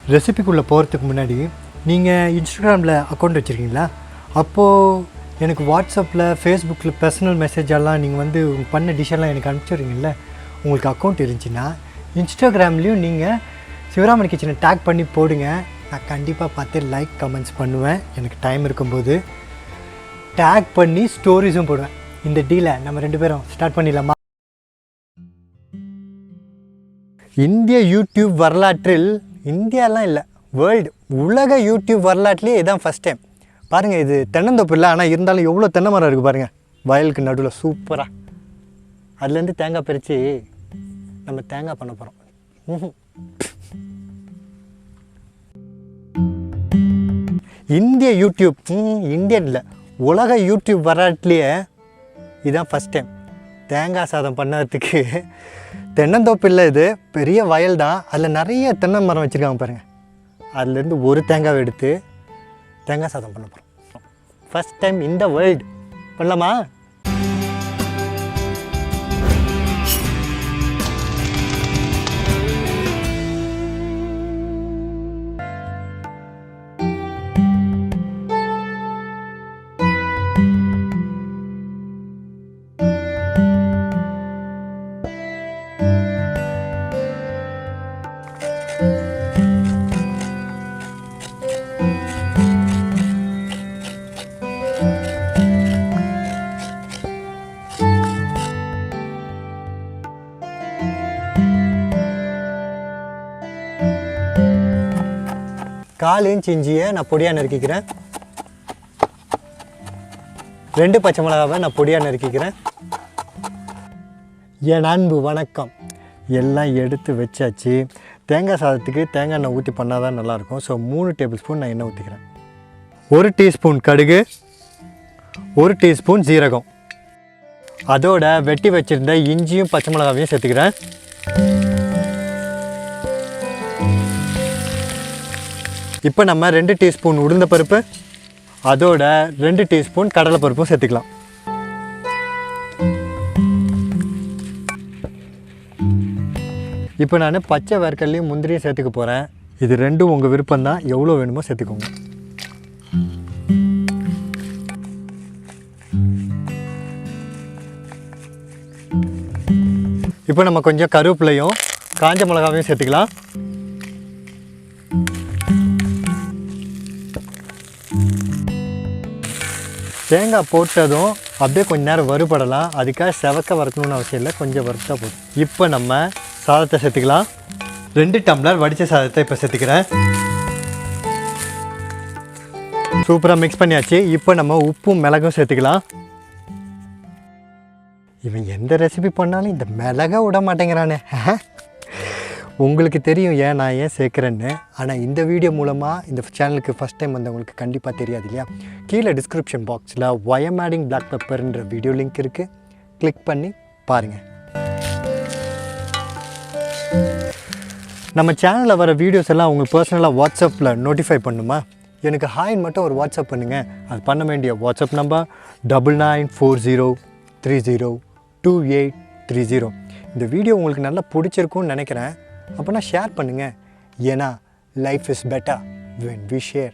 ரெசிபிக்குள்ளே போகிறதுக்கு முன்னாடி நீங்கள் இன்ஸ்டாகிராமில் அக்கௌண்ட் வச்சுருக்கீங்களா? அப்போது எனக்கு வாட்ஸ்அப்பில் ஃபேஸ்புக்கில் பர்சனல் மெசேஜெல்லாம் நீங்கள் வந்து பண்ண டிஷ்ஷெல்லாம் எனக்கு அனுப்பிச்சிடுறீங்கள. உங்களுக்கு அக்கௌண்ட் இருந்துச்சுன்னா இன்ஸ்டாகிராம்லேயும் நீங்கள் சிவராமன் கிச்சனை டேக் பண்ணி போடுங்க. நான் கண்டிப்பாக பார்த்து லைக் கமெண்ட்ஸ் பண்ணுவேன். எனக்கு டைம் இருக்கும்போது டேக் பண்ணி ஸ்டோரிஸும் போடுவேன். இந்த டீலை நம்ம 2 பேரும் ஸ்டார்ட் பண்ணிடலாமா? இந்திய யூடியூப் வரலாற்றில், இந்தியாலாம் இல்லை, வேர்ல்டு உலக யூடியூப் வரலாற்றுலேயே இதுதான் ஃபஸ்ட் டைம். பாருங்கள், இது தென்னந்தோப்பு இல்லை, ஆனால் இருந்தாலும் எவ்வளோ தென்னை மரம் இருக்குது பாருங்கள், வயலுக்கு நடுவில் சூப்பராக. அதுலேருந்து தேங்காய் பறித்து நம்ம தேங்காய் பண்ண போகிறோம். இந்திய யூடியூப், இந்தியன் இல்லை, உலக யூடியூப் வரலாற்றுலேயே இதுதான் ஃபஸ்ட் டைம் தேங்காய் சாதம் பண்ணுறதுக்கு. தென்னந்தோப்பு இல்லை, இது பெரிய வயல் தான். அதில் நிறைய தென்னை மரம் வச்சுருக்காங்க பாருங்கள். அதுலேருந்து ஒரு தேங்காவை எடுத்து தேங்காய் சாதம் பண்ண போகிறோம். ஃபஸ்ட் டைம் இந்த வேர்ல்டு. பண்ணலாமா? கால் இன்ச் இஞ்சியை நான் பொடியாக நறுக்கிக்கிறேன். 2 பச்சை மிளகாவை நான் பொடியாக நறுக்கிக்கிறேன். என் அன்பு வணக்கம். எல்லாம் எடுத்து வச்சாச்சு. தேங்காய் சாதத்துக்கு தேங்காய் எண்ணெய் ஊற்றி பண்ணால் தான் நல்லாயிருக்கும். ஸோ 3 டேபிள் ஸ்பூன் நான் எண்ணெய் ஊற்றிக்கிறேன். 1 டீஸ்பூன் கடுகு, 1 டீஸ்பூன் ஜீரகம், அதோட வெட்டி வச்சுருந்த இஞ்சியும் பச்சை மிளகாவையும் சேர்த்துக்கிறேன். இப்போ நம்ம 2 டீஸ்பூன் உளுந்த பருப்பு, அதோட 2 டீஸ்பூன் கடலை பருப்பும் சேர்த்துக்கலாம். இப்போ நான் பச்சை வேர்க்கடலையும் முந்திரியும் சேர்த்துக்க போகிறேன். இது 2ம் உங்கள் விருப்பம்தான், எவ்வளோ வேணுமோ சேர்த்துக்கோங்க. இப்போ நம்ம கொஞ்சம் கருவேப்பிலையும் காஞ்ச மிளகாவையும் சேர்த்துக்கலாம். தேங்காய் போட்டதும் அப்படியே கொஞ்சம் நேரம் வறுபடலாம். அதுக்காக செவக்க வறுக்கணும்னு அவசியம் இல்லை, கொஞ்சம் வறுத்தா போதும். இப்போ நம்ம சாதத்தை சேர்த்துக்கலாம். 2 டம்ளர் வடித்த சாதத்தை இப்போ சேர்த்துக்கிறேன். சூப்பராக மிக்ஸ் பண்ணியாச்சு. இப்போ நம்ம உப்பும் மிளகும் சேர்த்துக்கலாம். இவன் எந்த ரெசிபி பண்ணாலும் இந்த மிளகா விட மாட்டேங்கிறானே. உங்களுக்கு தெரியும் நான் ஏன் சேர்க்குறேன்னு. ஆனால் இந்த வீடியோ மூலமாக இந்த சேனலுக்கு ஃபஸ்ட் டைம் வந்தவங்களுக்கு கண்டிப்பாக தெரியாது இல்லையா? கீழே டிஸ்கிரிப்ஷன் பாக்ஸில் why am adding black pepperன்ற வீடியோ லிங்க் இருக்குது, கிளிக் பண்ணி பாருங்கள். நம்ம சேனலில் வர வீடியோஸ் எல்லாம் உங்களுக்கு பர்சனலாக வாட்ஸ்அப்பில் நோட்டிஃபை பண்ணுமா? எனக்கு ஹாய்ன்னு மட்டும் ஒரு வாட்ஸ்அப் பண்ணுங்கள். அது பண்ண வேண்டிய வாட்ஸ்அப் நம்பர் 9940302830. இந்த வீடியோ உங்களுக்கு நல்லா பிடிச்சிருக்கும்னு நினைக்கிறேன். அப்போனா ஷேர் பண்ணுங்கள். ஏன்னா life is better when we share.